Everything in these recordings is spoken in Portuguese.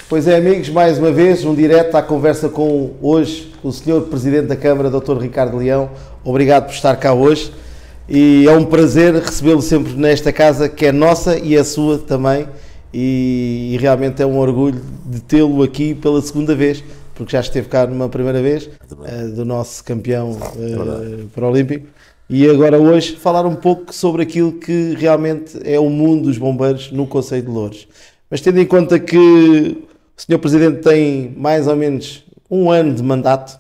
Pois é, amigos, mais uma vez, um direto à conversa com hoje o Sr. Presidente da Câmara, Dr. Ricardo Leão. Obrigado por estar cá hoje e é um prazer recebê-lo sempre nesta casa que é nossa e é sua também e realmente é um orgulho de tê-lo aqui pela segunda vez, porque já esteve cá numa primeira vez, do nosso campeão paralímpico. E agora hoje falar um pouco sobre aquilo que realmente é o mundo dos bombeiros no Concelho de Loures. Mas tendo em conta que o Sr. Presidente tem mais ou menos um ano de mandato,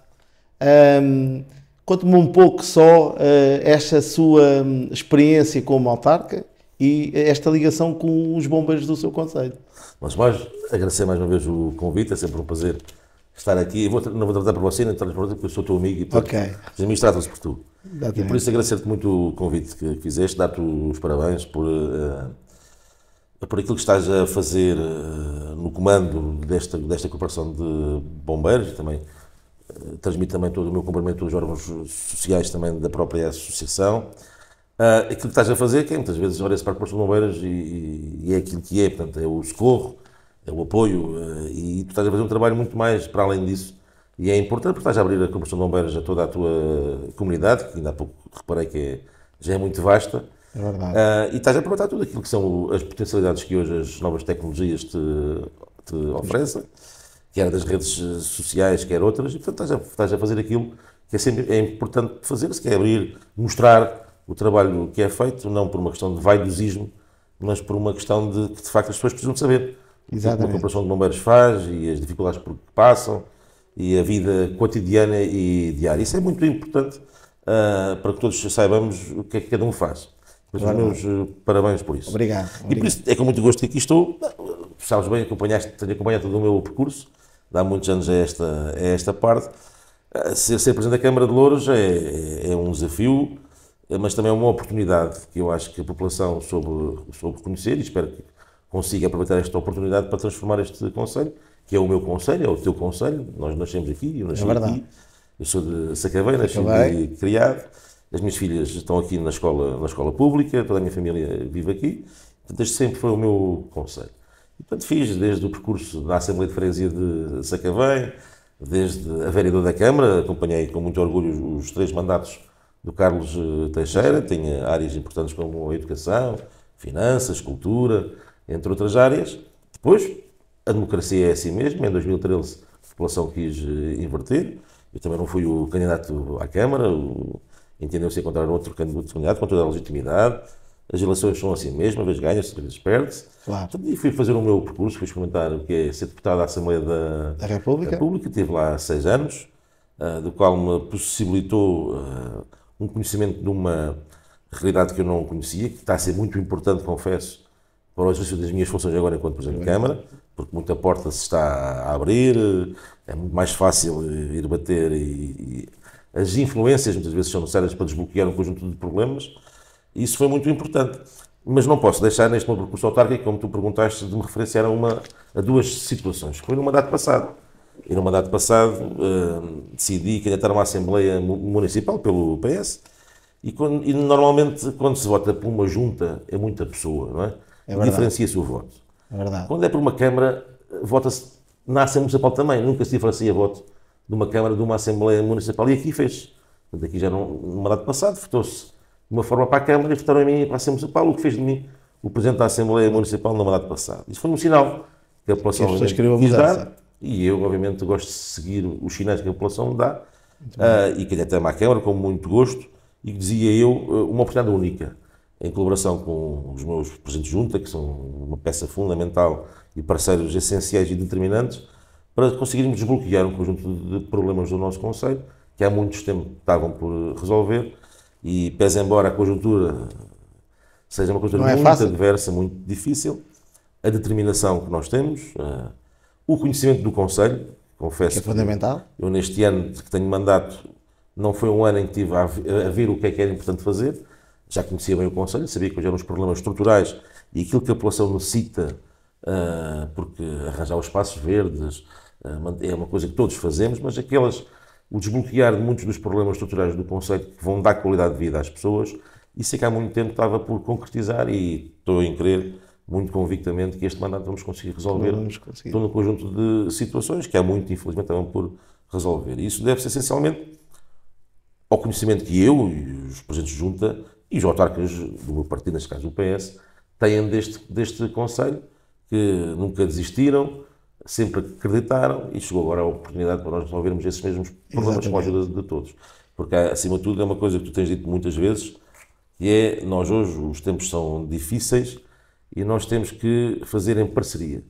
conte-me um pouco só esta sua experiência como autarca e esta ligação com os bombeiros do seu concelho. Mas mais, agradecer mais uma vez o convite, é sempre um prazer estar aqui. Não vou tratar por você, nem tratar por você, porque eu sou teu amigo e os amigos tratam-se por tu. Exatamente. E por isso agradecer-te muito o convite que fizeste, dar-te os parabéns por aquilo que estás a fazer no comando desta corporação de bombeiros e também transmito também todo o meu cumprimento aos órgãos sociais também da própria associação. Aquilo que estás a fazer, que é, muitas vezes olha-se para a corporação de bombeiros e é aquilo que é, portanto é o socorro, é o apoio e tu estás a fazer um trabalho muito mais para além disso e é importante porque estás a abrir a corporação de bombeiros a toda a tua comunidade, que ainda há pouco reparei que já é muito vasta. É verdade. E estás a aproveitar tudo aquilo que são as potencialidades que hoje as novas tecnologias te oferecem, quer das redes sociais, quer outras, e portanto estás a fazer aquilo que é importante fazer-se, que é abrir, mostrar o trabalho que é feito, não por uma questão de vaidosismo, mas por uma questão de que de facto as pessoas precisam de saber o que a corporação de bombeiros faz e as dificuldades por que passam e a vida cotidiana e diária. Isso é muito importante para que todos saibamos o que é que cada um faz. Mas os meus parabéns por isso. Obrigado. E por isso é com muito gosto que aqui estou. Sabes bem, tenho acompanhado todo o meu percurso, há muitos anos a esta parte. Ser Presidente da Câmara de Loures é um desafio, mas também é uma oportunidade que eu acho que a população soube conhecer e espero que consiga aproveitar esta oportunidade para transformar este concelho, que é o meu concelho, é o teu concelho. Nós nascemos aqui, eu nasci aqui. Eu sou de Sacavém, nasci e criado. As minhas filhas estão aqui na escola pública, toda a minha família vive aqui. Portanto, este sempre foi o meu concelho. E, portanto, fiz desde o percurso da Assembleia de Freguesia de Sacavém, desde a vereador da Câmara, acompanhei com muito orgulho os 3 mandatos do Carlos Teixeira, tinha áreas importantes como a educação, finanças, cultura, entre outras áreas. Depois, a democracia é assim mesmo, em 2013 a população quis inverter, eu também não fui o candidato à Câmara, entendeu-se encontrar outro candidato com toda a legitimidade. As eleições são assim mesmo, uma vez ganha-se, outra vez perde-se. Claro. E fui fazer o meu percurso, fui experimentar o que é ser deputado da Assembleia da República. Estive lá 6 anos, do qual me possibilitou um conhecimento de uma realidade que eu não conhecia, que está a ser muito importante, confesso, para o exercício das minhas funções agora enquanto Presidente da Câmara, porque muita porta se está a abrir, é muito mais fácil ir bater e as influências muitas vezes são necessárias para desbloquear um conjunto de problemas. Isso foi muito importante. Mas não posso deixar neste meu percurso autárquico, como tu perguntaste, de me referenciar a 2 situações. Foi no mandato passado. E no mandato passado decidi candidatar a uma Assembleia Municipal pelo PS e normalmente quando se vota por uma junta é muita pessoa, não é? Diferencia-se o voto. É verdade. Quando é por uma Câmara, vota-se na Assembleia Municipal também. Nunca se diferencia voto de uma Câmara de uma Assembleia Municipal. E aqui fez. Portanto, aqui já no mandato passado votou-se de uma forma para a Câmara e votaram em mim para a Assembleia Municipal, o que fez de mim o Presidente da Assembleia Municipal no mandato passado. Isso foi um sinal que a população quis dar e eu, obviamente, gosto de seguir os sinais que a população dá e candidatei-me à Câmara com muito gosto e dizia eu, uma oportunidade única, em colaboração com os meus presidentes de junta, que são uma peça fundamental e parceiros essenciais e determinantes, para conseguirmos desbloquear um conjunto de problemas do nosso concelho, que há muitos tempos estavam por resolver, e pese embora a conjuntura seja uma conjuntura muito adversa, muito difícil, a determinação que nós temos, o conhecimento do concelho, confesso que é fundamental. Eu neste ano que tenho mandato, não foi um ano em que estive a ver o que era importante fazer, já conhecia bem o concelho, sabia que hoje eram os problemas estruturais e aquilo que a população necessita, porque arranjar os espaços verdes é uma coisa que todos fazemos, mas o desbloquear de muitos dos problemas estruturais do concelho que vão dar qualidade de vida às pessoas Isso é que há muito tempo estava por concretizar e estou em crer muito convictamente que este mandato vamos conseguir resolver todo um conjunto de situações que há muito, infelizmente, também por resolver. E isso deve-se essencialmente ao conhecimento que eu e os presidentes de junta e os autarcas do meu partido, neste caso o PS, têm deste Conselho, que nunca desistiram, sempre acreditaram e chegou agora a oportunidade para nós resolvermos esses mesmos problemas com a ajuda de todos. Porque, acima de tudo, é uma coisa que tu tens dito muitas vezes, que é, nós hoje, os tempos são difíceis e nós temos que fazer em parceria.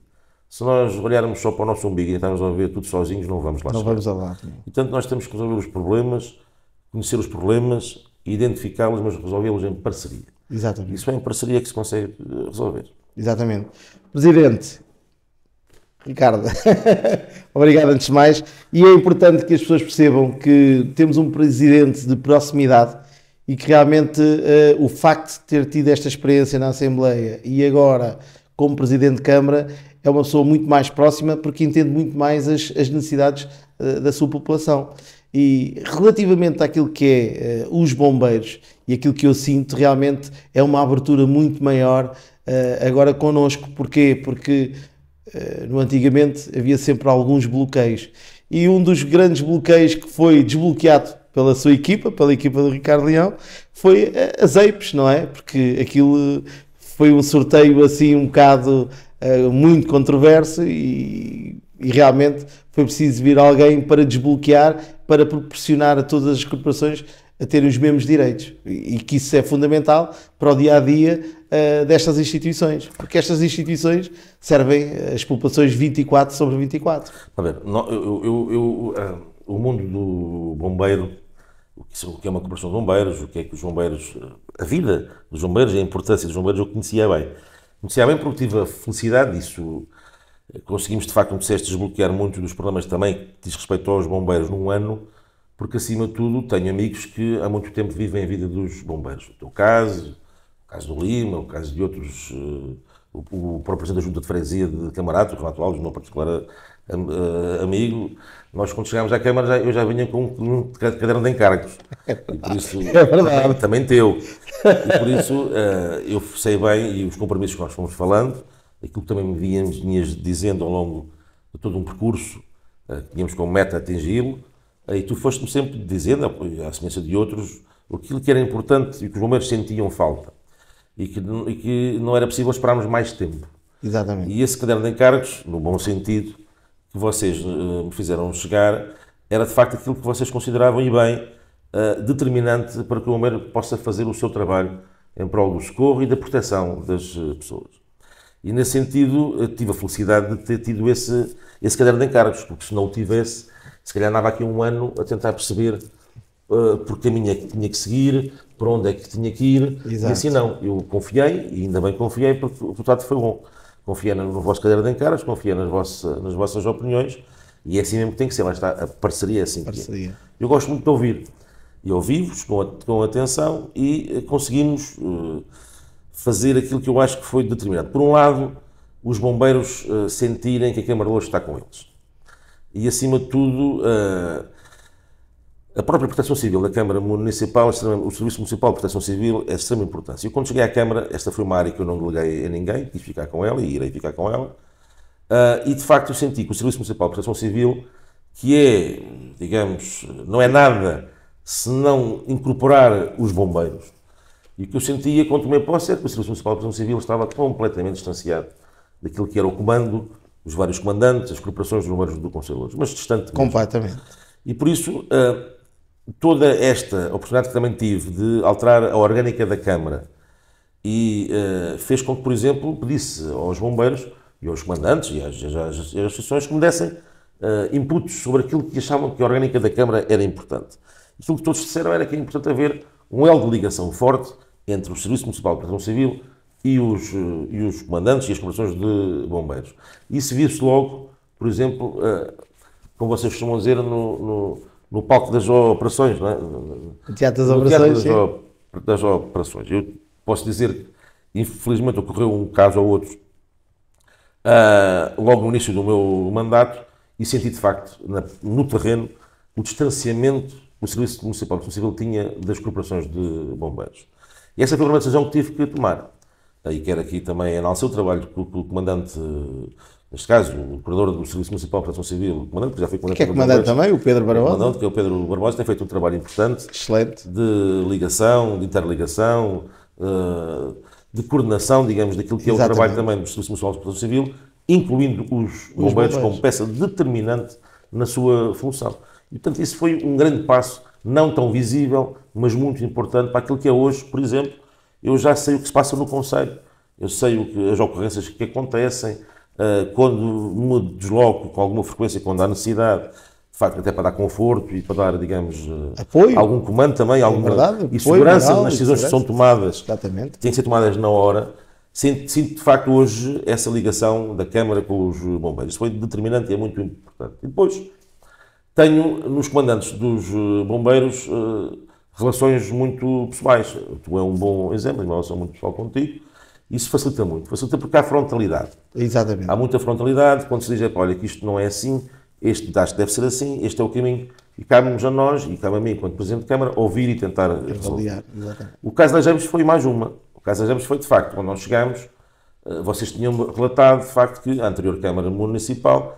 Se nós olharmos só para o nosso umbigo e tentarmos a ver tudo sozinhos, não vamos lá chegar. Não vamos lá. Portanto, nós temos que resolver os problemas, conhecer os problemas, identificá-los, mas resolvê-los em parceria. Exatamente. Isso é em parceria que se consegue resolver. Exatamente. Presidente, Ricardo, obrigado antes de mais. E é importante que as pessoas percebam que temos um presidente de proximidade e que realmente o facto de ter tido esta experiência na Assembleia e agora como Presidente de Câmara é uma pessoa muito mais próxima porque entende muito mais as necessidades da sua população. E relativamente àquilo que é os bombeiros e aquilo que eu sinto, realmente é uma abertura muito maior agora connosco. Porquê? Porque antigamente havia sempre alguns bloqueios. E um dos grandes bloqueios que foi desbloqueado pela sua equipa, pela equipa do Ricardo Leão, foi as EIPs, não é? Porque aquilo foi um sorteio assim um bocado muito controverso e realmente foi preciso vir alguém para desbloquear, para proporcionar a todas as corporações a terem os mesmos direitos. E que isso é fundamental para o dia-a-dia destas instituições, porque estas instituições servem as populações 24 sobre 24. A ver, o mundo do bombeiro, o que é uma corporação de bombeiros, o que é que os bombeiros, a vida dos bombeiros, a importância dos bombeiros, eu conhecia bem. Conhecia bem porque tive a felicidade disso. Conseguimos, de facto, como disseste, desbloquear muitos dos problemas também que diz respeito aos bombeiros num ano, porque, acima de tudo, tenho amigos que há muito tempo vivem a vida dos bombeiros. O teu caso, o caso do Lima, o caso de outros, o próprio Presidente da Junta de Freguesia de Camarate, o Renato Alves, o meu particular amigo. Nós, quando chegámos à Câmara, eu já vinha com um caderno de encargos. E por isso, é verdade. Também teu. E por isso, eu sei bem, e os compromissos que nós fomos falando, aquilo que também me vinhas dizendo ao longo de todo um percurso, que tínhamos como meta atingi-lo, e tu foste-me sempre dizendo, à semelhança de outros, aquilo que era importante e que os bombeiros sentiam falta. E que não era possível esperarmos mais tempo. Exatamente. E esse caderno de encargos, no bom sentido, que vocês me fizeram chegar, era de facto aquilo que vocês consideravam, e bem, determinante para que o bombeiro possa fazer o seu trabalho em prol do socorro e da proteção das pessoas. E nesse sentido, tive a felicidade de ter tido esse caderno de encargos, porque se não o tivesse, se calhar andava aqui um ano a tentar perceber por que caminho é que tinha que seguir, para onde é que tinha que ir. Exato. E assim não. Eu confiei, e ainda bem confiei, porque o resultado foi bom. Confiei no vosso caderno de encargos, confiei nas vossas opiniões, e é assim mesmo que tem que ser. Lá está, a parceria é assim. Parceria. Que é. Eu gosto muito de ouvir. E ouvi-vos com atenção e conseguimos fazer aquilo que eu acho que foi determinado. Por um lado, os bombeiros sentirem que a Câmara de Louros está com eles. E, acima de tudo, a própria Proteção Civil da Câmara Municipal, o Serviço Municipal de Proteção Civil é de extrema importância. Eu, quando cheguei à Câmara, esta foi uma área que eu não deleguei a ninguém, quis ficar com ela e irei ficar com ela, e de facto eu senti que o Serviço Municipal de Proteção Civil, que é, digamos, não é nada se não incorporar os bombeiros. E o que eu sentia quando tomei posse é que o Serviço Municipal de Proteção Civil estava completamente distanciado daquilo que era o comando, os vários comandantes, as corporações, os bombeiros do Conselho, mas distante. Completamente. Mesmo. E por isso, toda esta oportunidade que também tive de alterar a orgânica da Câmara e fez com que, por exemplo, pedisse aos bombeiros e aos comandantes e às associações que me dessem inputs sobre aquilo que achavam que a orgânica da Câmara era importante. Aquilo que todos disseram era que é importante haver um elo de ligação forte entre o Serviço Municipal de Proteção Civil e os comandantes e as corporações de bombeiros. Isso via-se logo, por exemplo, como vocês costumam dizer, no palco das operações, não é? No teatro das operações, das operações. Eu posso dizer que, infelizmente, ocorreu um caso ou outro logo no início do meu mandato e senti, de facto, no terreno, o distanciamento que o Serviço Municipal de Proteção Civil tinha das corporações de bombeiros. E essa foi a primeira decisão que tive que tomar. E quero aqui também enaltecer o trabalho que o comandante, neste caso, o coordenador do Serviço Municipal de Proteção Civil, o comandante, que já foi comandante. Que é comandante também, o Pedro Barbosa. O comandante, que é o Pedro Barbosa, tem feito um trabalho importante. Excelente. De ligação, de interligação, de coordenação, digamos, daquilo que é o trabalho também do Serviço Municipal de Proteção Civil, incluindo os bombeiros como peça determinante na sua função. E, portanto, isso foi um grande passo, não tão visível, mas muito importante para aquilo que é hoje, por exemplo. Eu já sei o que se passa no concelho, eu sei as ocorrências que acontecem, quando me desloco com alguma frequência, quando há necessidade, de facto, até para dar conforto e para dar, digamos, apoio, algum comando também, alguma verdade, e segurança moral, nas decisões que são tomadas, exatamente, que têm que ser tomadas na hora. Sinto de facto hoje essa ligação da Câmara com os bombeiros. Isso foi determinante e é muito importante. E depois tenho nos comandantes dos bombeiros relações muito pessoais. Tu é um bom exemplo, uma relação muito pessoal contigo. Isso facilita muito. Facilita porque há frontalidade. Exatamente. Há muita frontalidade quando se diz, olha, que isto não é assim, este acho que deve ser assim, este é o caminho. E cabe-nos a nós, e cabe a mim, enquanto Presidente de Câmara, ouvir e tentar resolver. O caso das Gêmeas foi mais uma. O caso das Gêmeas foi, de facto, quando nós chegámos, vocês tinham relatado, de facto, que a anterior Câmara Municipal,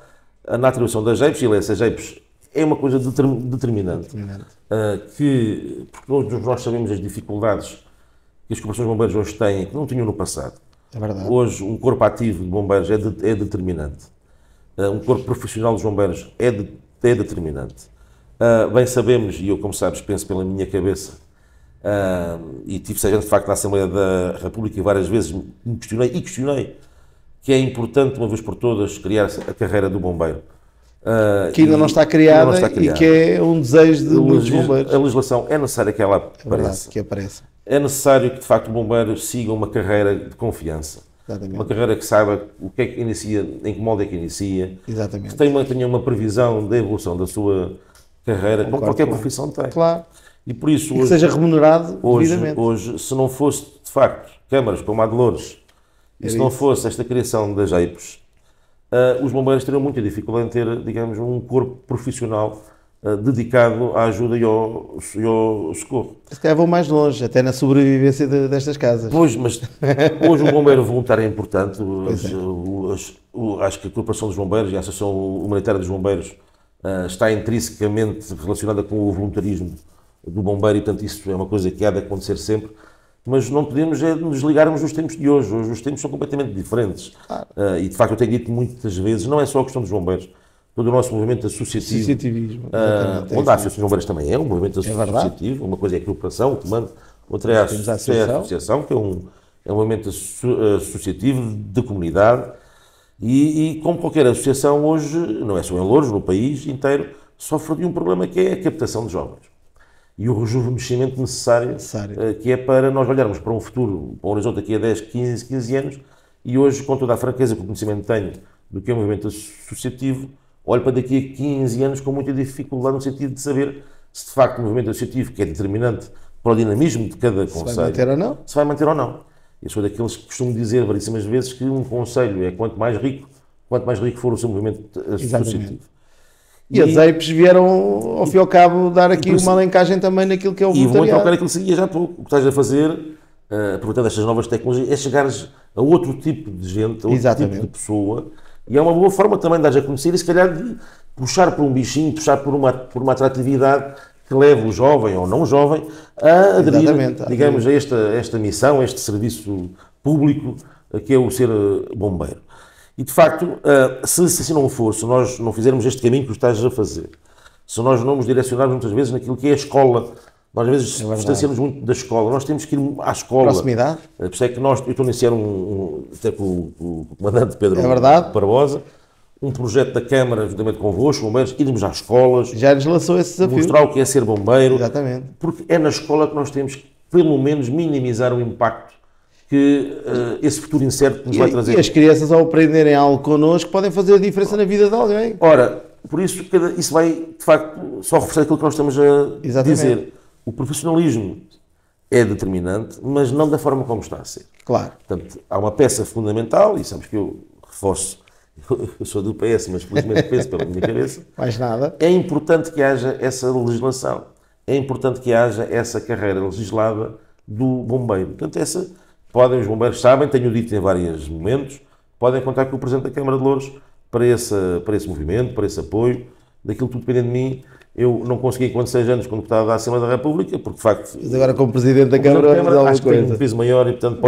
na atribuição das Gêmeas, e essas Gêmeas é uma coisa determinante. Porque nós sabemos as dificuldades que as corporações de bombeiros hoje têm, que não tinham no passado. É verdade. Hoje, um corpo ativo de bombeiros é determinante. Um corpo profissional dos bombeiros é determinante. Bem sabemos, e eu, como sabes, penso pela minha cabeça, e tive seja de facto na Assembleia da República e várias vezes me questionei que é importante, uma vez por todas, criar a carreira do bombeiro. Que ainda não está criada e que é um desejo de muitos bombeiros. A legislação é necessária que ela apareça. É verdade, que apareça. É necessário que, de facto, o bombeiro siga uma carreira de confiança. Exatamente. Uma carreira que saiba o que é que inicia, em que modo é que inicia. Exatamente. Que tenha uma previsão da evolução da sua carreira, como qualquer profissão tem. Claro. E por isso, hoje, que seja remunerado devidamente. Hoje, se não fosse, de facto, câmaras como a de Loures, e se não fosse esta criação das EIPs, os bombeiros teriam muita dificuldade em ter, digamos, um corpo profissional dedicado à ajuda e ao socorro. Se calhar vão mais longe, até na sobrevivência destas casas. Pois, mas hoje o bombeiro voluntário é importante. Acho que a Corporação dos Bombeiros e a Associação Humanitária dos Bombeiros está intrinsecamente relacionada com o voluntarismo do bombeiro e, portanto, isso é uma coisa que há de acontecer sempre. Mas não podemos nos ligarmos nos tempos de hoje. Hoje os tempos são completamente diferentes. E, de facto, eu tenho dito muitas vezes, não é só a questão dos bombeiros, todo o nosso movimento associativo, onde a Associação dos Bombeiros também é um movimento associativo, uma coisa é a cooperação, o comando, outra é a associação, que é um movimento associativo de comunidade, e como qualquer associação hoje, não é só em Loures, no país inteiro, sofre de um problema que é a captação de jovens. E o rejuvenescimento necessário. Que é para nós olharmos para um futuro, para um horizonte daqui a 10, 15 anos, e hoje, com toda a franqueza que o conhecimento tenho do que é um movimento associativo, olho para daqui a 15 anos com muita dificuldade no sentido de saber se de facto o movimento associativo, que é determinante para o dinamismo de cada concelho, se vai manter ou não. Eu sou daqueles que costumo dizer variedíssimas vezes que um concelho é quanto mais rico for o seu movimento associativo. E as EIPs vieram, ao fim e ao cabo, dar aqui uma alavancagem também naquilo que é o voluntariado. E vou trocar aquilo que seguia já há pouco. O que estás a fazer, aproveitando estas novas tecnologias, é chegares a outro tipo de gente, a outro tipo de pessoa, e é uma boa forma também de dar a conhecer e, se calhar, de puxar por um bichinho, puxar por uma atratividade que leve o jovem ou não jovem a aderir, digamos, a esta missão, a este serviço público que é o ser bombeiro. E, de facto, se assim não for, se nós não fizermos este caminho que tu estás a fazer, se nós não nos direcionarmos muitas vezes naquilo que é a escola, nós às vezes distanciamos muito da escola, nós temos que ir à escola. Proximidade. Por isso é que eu estou a iniciar até com o comandante Pedro Barbosa, um projeto da Câmara, juntamente convosco, bombeiros, irmos às escolas. Já nos lançou esse desafio. Mostrar o que é ser bombeiro. Exatamente. Porque é na escola que nós temos que, pelo menos, minimizar o impacto que esse futuro incerto nos vai trazer. E as crianças, ao aprenderem algo connosco, podem fazer a diferença na vida de alguém. Ora, por isso, isso vai, de facto, só reforçar aquilo que nós estamos a dizer. O profissionalismo é determinante, mas não da forma como está a ser. Claro. Portanto, há uma peça fundamental, e sabes que eu reforço, eu sou do PS, mas felizmente penso pela minha cabeça. Mais nada. É importante que haja essa legislação. É importante que haja essa carreira legislada do bombeiro. Portanto, podem, os bombeiros sabem, tenho dito em vários momentos, podem contar com o Presidente da Câmara de Louros para esse movimento, para esse apoio, daquilo que tudo depende de mim. Eu não consegui, enquanto 6 anos, como deputado da Assembleia da República, porque de facto... Mas agora como Presidente da Câmara, acho que tem um peso maior e, portanto,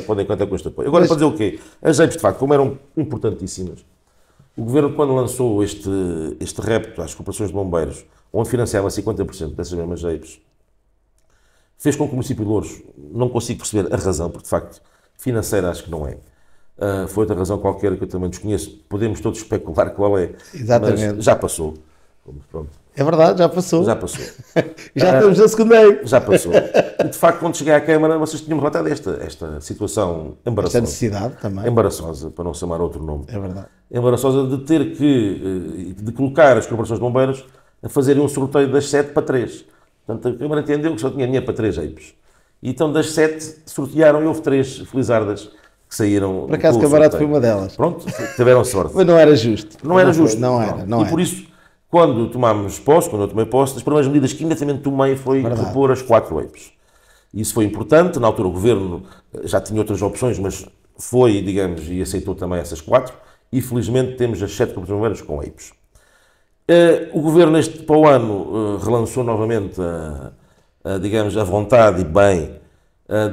podem contar com este apoio. Agora, para dizer o quê? As EIPs, de facto, como eram importantíssimas, o Governo, quando lançou este repto às corporações de bombeiros, onde financiava 50% dessas mesmas EIPs, fez com que o município de Louros, não consigo perceber a razão, porque de facto financeira acho que não é. Foi outra razão qualquer que eu também desconheço, podemos todos especular qual é. Exatamente. Mas já passou. Pronto. É verdade, já passou. Já passou. Já estamos na segunda. Já passou. E de facto, quando cheguei à Câmara, vocês tinham relatado esta situação embaraçosa. Esta necessidade também. Embaraçosa, para não chamar outro nome. É verdade. Embaraçosa de ter de colocar as corporações de bombeiros a fazerem um sorteio das 7 para 3. Portanto, a Câmara entendeu que só tinha dinheiro para 3 EIPs. E então das 7 sortearam e houve 3 felizardas que saíram. Por acaso, Cavarato foi uma delas. Pronto, tiveram sorte. Mas não era justo. Não era justo. Não era. E por isso, quando eu tomei posse, as primeiras medidas que imediatamente tomei foi repor as 4 EIPs. Isso foi importante. Na altura o Governo já tinha outras opções, mas foi, digamos, e aceitou também essas 4. E felizmente temos as 7 corporações de bombeiros com EIPs. O Governo, para o ano, relançou novamente digamos, a vontade e bem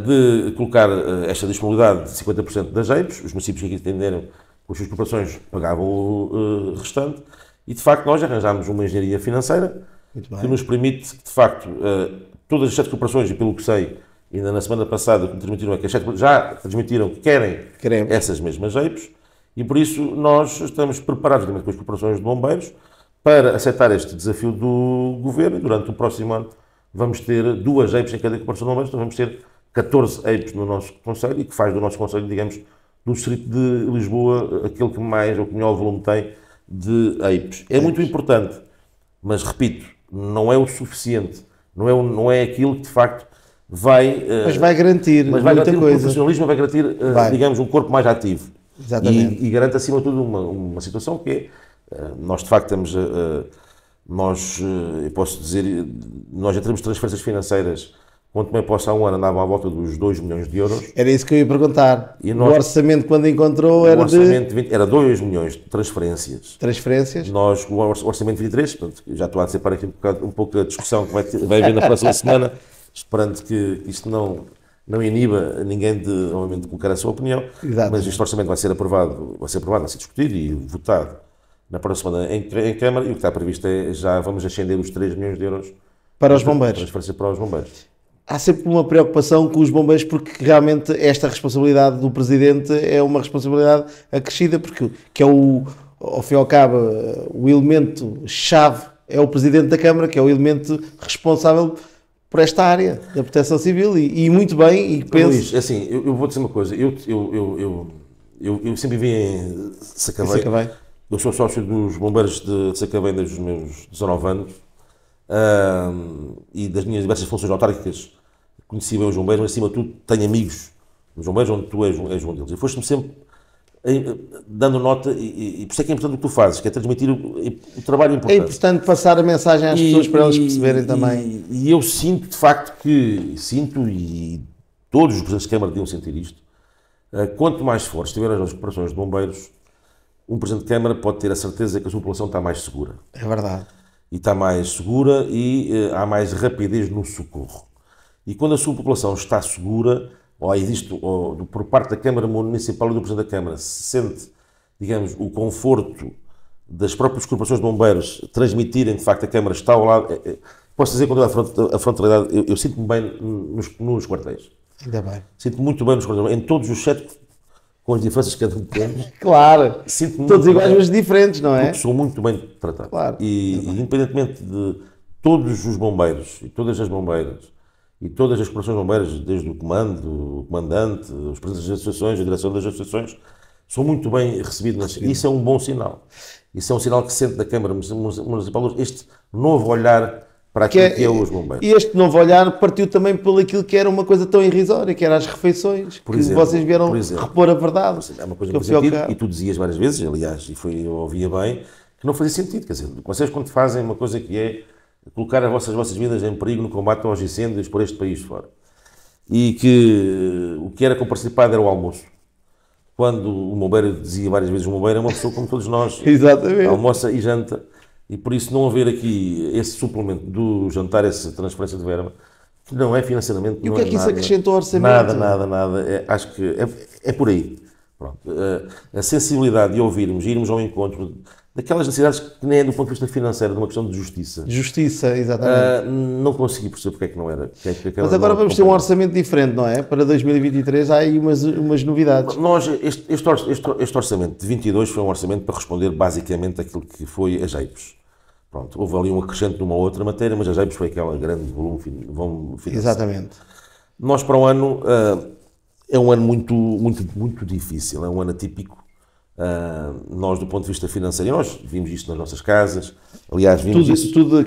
de colocar esta disponibilidade de 50% das EIPs. Os municípios que entenderam que as suas corporações pagavam o restante. E, de facto, nós arranjámos uma engenharia financeira que nos permite, de facto, todas as 7 corporações, e pelo que sei, ainda na semana passada, que transmitiram é que as 7 já transmitiram que querem essas mesmas EIPs. E, por isso, nós estamos preparados, com as corporações de bombeiros, para aceitar este desafio do Governo. E durante o próximo ano vamos ter 2 EIPs em cada corporação de bombeiros, então vamos ter 14 EIPs no nosso Conselho, e que faz do nosso Conselho, digamos, do Distrito de Lisboa, aquele que mais ou que melhor volume tem de EIPs. É muito importante, mas, repito, não é o suficiente, não é aquilo que, de facto, vai... Mas vai garantir muita o coisa. profissionalismo, vai garantir, digamos, um corpo mais ativo. Exatamente. E garante, acima de tudo, uma situação que é, nós, de facto, estamos... eu posso dizer, nós em termos de transferências financeiras, quando tomei posse há um ano, andava à volta dos 2 milhões de euros. Era isso que eu ia perguntar. O orçamento, quando encontrou, era era 2 milhões de transferências. Transferências? Nós, o orçamento de 23, portanto, já estou a antecipar aqui um pouco a discussão que vai haver na próxima semana, esperando que isto não iniba ninguém obviamente, de colocar a sua opinião. Exato. Mas este orçamento vai ser aprovado, vai ser discutido e votado na próxima semana em Câmara, e o que está previsto é já vamos ascender os 3 milhões de euros para os bombeiros. Transferência para os bombeiros. Há sempre uma preocupação com os bombeiros, porque realmente esta responsabilidade do Presidente é uma responsabilidade acrescida, porque que é ao fim e ao cabo, o elemento-chave é o Presidente da Câmara, que é o elemento responsável por esta área da proteção civil, e muito bem, e penso... Luís, assim, eu vou dizer uma coisa, eu sempre vivi em Sacavém. Eu sou sócio dos bombeiros de Sacavém desde os meus 19 anos, e das minhas diversas funções autárquicas conheci bem os bombeiros, mas acima de tudo tenho amigos nos bombeiros, onde tu és um deles. E foste-me sempre dando nota, e por isso é que é importante o que tu fazes, que é transmitir o trabalho importante. É importante passar a mensagem às pessoas para elas perceberem também. E eu sinto, de facto, e todos os presidentes de Câmara deviam sentir isto, quanto mais fortes estiverem as corporações de bombeiros, um Presidente de Câmara pode ter a certeza que a sua população está mais segura. É verdade. E está mais segura e há mais rapidez no socorro. E quando a sua população está segura, ou por parte da Câmara Municipal e do Presidente da Câmara, se sente, digamos, o conforto das próprias corporações de bombeiros transmitirem, de facto, a Câmara está ao lado. Posso dizer com toda a frontalidade, eu sinto-me bem nos quartéis. Ainda bem. Sinto-me muito bem nos quartéis, em todos os 7, com as diferenças que cada um tem. Claro, todos iguais, mas diferentes, não é? Porque sou muito bem tratado. Claro. E independentemente de todos os bombeiros e todas as bombeiras e todas as corporações de bombeiros, desde o comando, o comandante, os presidentes das associações, a direção das associações, são muito bem recebidos. Isso é um bom sinal. Isso é um sinal que se sente da Câmara Municipal, este novo olhar para aquilo que é os bombeiros. E este novo olhar partiu também por aquilo que era uma coisa tão irrisória, que era as refeições, que vocês vieram repor a verdade. É uma coisa que fazia sentido, e tu dizias várias vezes, aliás, eu ouvia bem, que não fazia sentido. Quer dizer, vocês quando fazem uma coisa que é colocar as vossas vidas em perigo no combate aos incêndios por este país fora. e que o que era comparticipado era o almoço. Quando o bombeiro, dizia várias vezes, o bombeiro é uma pessoa como todos nós, Exatamente. almoça e janta, e por isso não haver aqui esse suplemento do jantar, essa transferência de verba, que não é financeiramente... E o não que é que isso nada, acrescentou ao orçamento? Nada. Acho que é por aí. Pronto. A sensibilidade de ouvirmos, irmos ao encontro daquelas necessidades que nem é do ponto de vista financeiro, de uma questão de justiça. Justiça, exatamente. Não consegui perceber porque é que não era. Mas agora vamos ter um orçamento diferente, não é? Para 2023 há aí umas novidades. Este orçamento de 22 foi um orçamento para responder basicamente àquilo que foi a JEIPS. Pronto, houve ali um acrescento numa outra matéria, mas a JEIPS foi aquela grande volume financeiro. Exatamente. Nós para o ano, é um ano muito difícil, é um ano atípico. Nós, do ponto de vista financeiro, nós vimos isto nas nossas casas, aliás, vimos isso. Tudo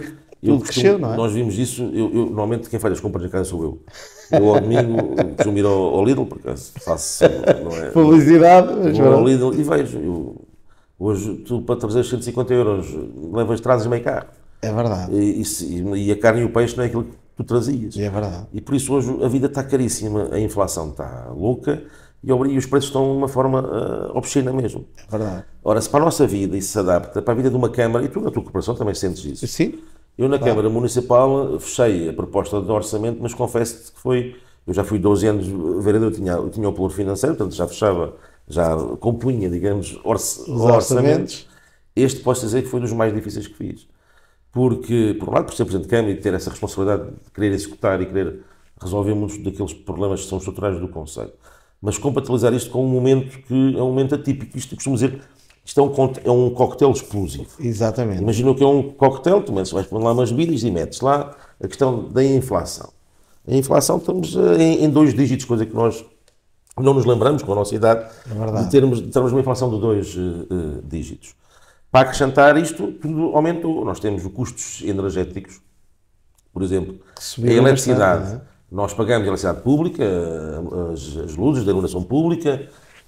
cresceu, não é? Nós vimos isso, normalmente quem faz as compras em casa sou eu. Eu ao domingo costumo ir ao Lidl, porque faço, não é? Publicidade. Vou ao Lidl e vejo, hoje tu para trazer 150 euros levas, trazes meio carro. É verdade. E a carne e o peixe não é aquilo que tu trazias. É verdade. E por isso hoje a vida está caríssima, a inflação está louca e os preços estão de uma forma obscena mesmo. É verdade. Ora, se para a nossa vida isso se adapta, para a vida de uma Câmara, e tu na tua corporação também sentes isso. Sim. Eu na Câmara Municipal fechei a proposta de orçamento, mas confesso-te que foi... Eu já fui 12 anos vereador, eu tinha o valor financeiro, portanto já fechava, já compunha, digamos, orçamentos. Este posso dizer que foi dos mais difíceis que fiz. Porque, por um lado, por ser Presidente de Câmara e ter essa responsabilidade de querer executar e querer resolver muitos daqueles problemas que são estruturais do Conselho. Mas compatibilizar isto com um momento que é um momento atípico. Isto, costumo dizer, isto é um coquetel explosivo. Exatamente. Imagina que é um coquetel, tu vais pôr lá umas bebidas e metes lá a questão da inflação. A inflação estamos em 2 dígitos, coisa que nós não nos lembramos com a nossa idade, de termos uma inflação de 2 dígitos. Para acrescentar isto, tudo aumentou. Nós temos os custos energéticos, por exemplo, a eletricidade. Bastante, nós pagamos a eletricidade pública, as luzes da iluminação pública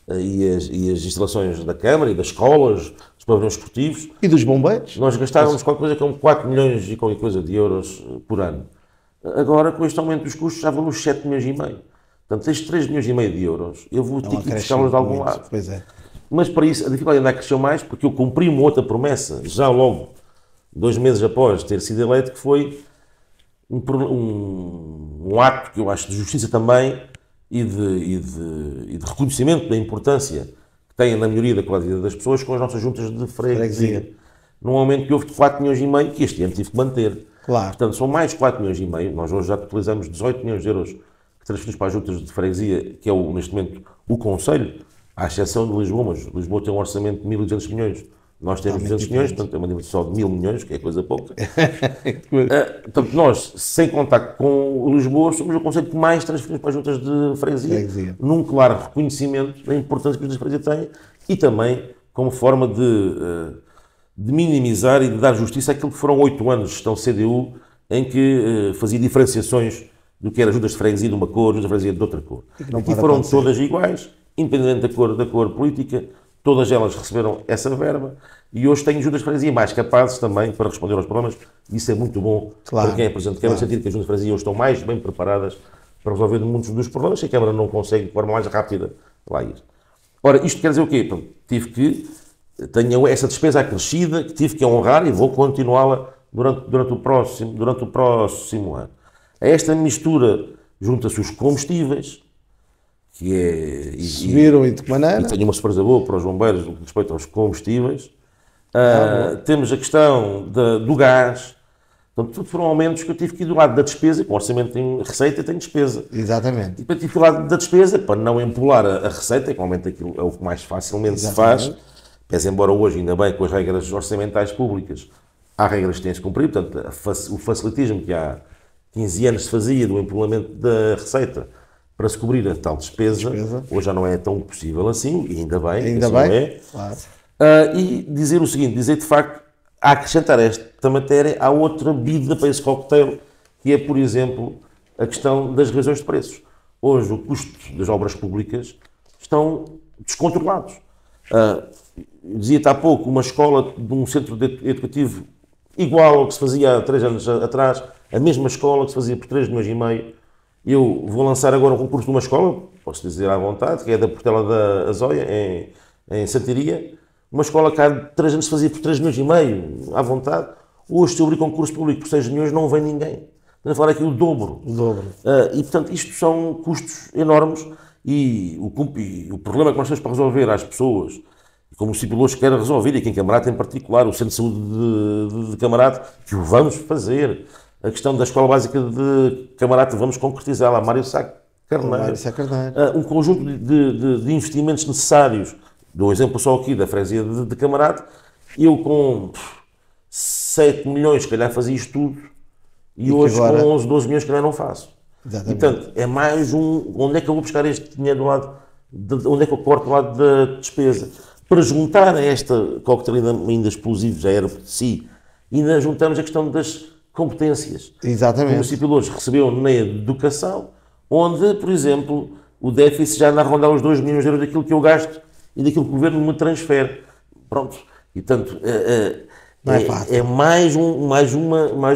e as instalações da Câmara e das escolas, dos pavilhões esportivos. E dos bombeiros? Nós gastávamos qualquer coisa como 4 milhões e qualquer coisa de euros por ano. Agora, com este aumento dos custos, já vamos 7 milhões e meio. Portanto, estes 3 milhões e meio de euros, eu vou ter que buscá-los de algum lado. Pois é. Mas para isso, a dificuldade ainda cresceu mais, porque eu cumpri uma outra promessa, já logo 2 meses após ter sido eleito, que foi um ato que eu acho de justiça também e de reconhecimento da importância que tem na melhoria da qualidade de vida das pessoas com as nossas juntas de freguesia. Num aumento que houve de 4 milhões e meio, que este ano tive que manter. Claro. Portanto, são mais 4 milhões e meio. Nós hoje já utilizamos 18 milhões de euros que transferimos para as juntas de freguesia, que é neste momento o Conselho, à exceção de Lisboa, mas Lisboa tem um orçamento de 1.200 milhões. Nós temos 200 milhões, portanto é uma dimensão de 1.000 milhões, que é coisa pouca. Portanto, nós, sem contar com o Lisboa, somos o concelho que mais transferimos para as juntas de freguesia, num claro reconhecimento da importância que as juntas de freguesia têm e também como forma de minimizar e de dar justiça àquilo que foram 8 anos de gestão CDU, em que fazia diferenciações do que era juntas de freguesia de uma cor, juntas de freguesia de outra cor. Aqui foram todas iguais, independente da cor política, todas elas receberam essa verba e hoje tenho juntas de freguesia mais capazes também para responder aos problemas. Isso é muito bom para quem é Presidente de Câmara, sentir que as juntas de freguesia hoje estão mais bem preparadas para resolver muitos dos problemas que a Câmara não consegue de forma mais rápida lá ir. Ora, isto quer dizer o quê? Tenho essa despesa acrescida que tive que honrar e vou continuá-la durante o próximo ano. A esta mistura junta-se os combustíveis, que é... Subiram e de que maneira? E tenho uma surpresa boa para os bombeiros no que respeita aos combustíveis. Temos a questão do gás. Portanto, tudo foram aumentos que eu tive que ir do lado da despesa, com o orçamento tem receita e tem despesa. Exatamente. E para tive que ir do lado da despesa, para não empolar a receita, que aumenta aquilo é o que mais facilmente se faz. Pese embora hoje, ainda bem, com as regras orçamentais públicas, há regras que têm-se de cumprir. Portanto, o facilitismo que há 15 anos se fazia do empolamento da receita para se cobrir a tal despesa, hoje já não é tão possível assim, e ainda bem. Ainda bem, claro. E dizer o seguinte, dizer de facto, a acrescentar esta matéria, há outra bebida para esse cocktail, que é, por exemplo, a questão das revisões de preços. Hoje, o custo das obras públicas estão descontrolados. Dizia-te há pouco, uma escola de um centro educativo igual ao que se fazia há 3 anos atrás, a mesma escola que se fazia por 3 milhões e meio, Eu vou lançar agora um concurso de uma escola, posso dizer à vontade, que é da Portela da Azóia, em Santiria. Uma escola que há 3 anos se fazia por 3 milhões e meio, à vontade. Hoje, se eu abrir concurso público por 6 milhões, não vem ninguém. Estamos a falar aqui o dobro. O dobro. E, portanto, isto são custos enormes e o problema que nós temos para resolver às pessoas, e como o município de Loures quer resolver, e aqui em Camarate em particular, o Centro de Saúde de Camarate, que o vamos fazer. A questão da Escola Básica de Camarate, vamos concretizá-la. Mário Sá Carneiro. Um conjunto de investimentos necessários. Dou um exemplo só aqui da freguesia de Camarate. Eu com 7 milhões, se calhar, fazia isto tudo. E hoje, agora, com 11, 12 milhões, se calhar, não faço. Exatamente. E, portanto, é mais onde é que eu vou buscar este dinheiro do lado, onde é que eu corto do lado da despesa? Para juntar a esta coquetelina ainda explosiva, já era por si, ainda juntamos a questão das competências. Exatamente. O município de Loures recebeu na educação, onde, por exemplo, o déficit já anda a rondar os 2 milhões de euros daquilo que eu gasto e daquilo que o governo me transfere. Pronto. E, portanto, é mais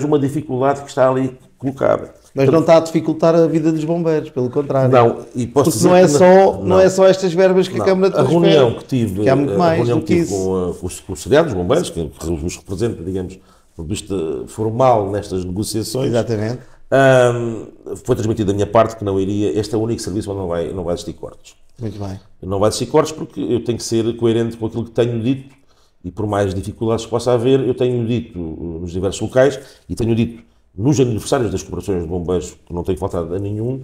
uma dificuldade que está ali colocada. Mas não está a dificultar a vida dos bombeiros, pelo contrário. Não, e posso porque dizer não é só estas verbas que a Câmara transfere. A reunião que tive, que há muito mais do que isso. Com o seriado dos bombeiros, que os representa, digamos, do ponto de vista formal nestas negociações. Exatamente. Foi transmitido da minha parte que não iria, este é o único serviço onde não vai existir cortes. Muito bem. Não vai existir cortes porque eu tenho que ser coerente com aquilo que tenho dito e por mais dificuldades que possa haver, eu tenho dito nos diversos locais e tenho dito nos aniversários das corporações de bombeiros, que não tenho faltado a nenhum,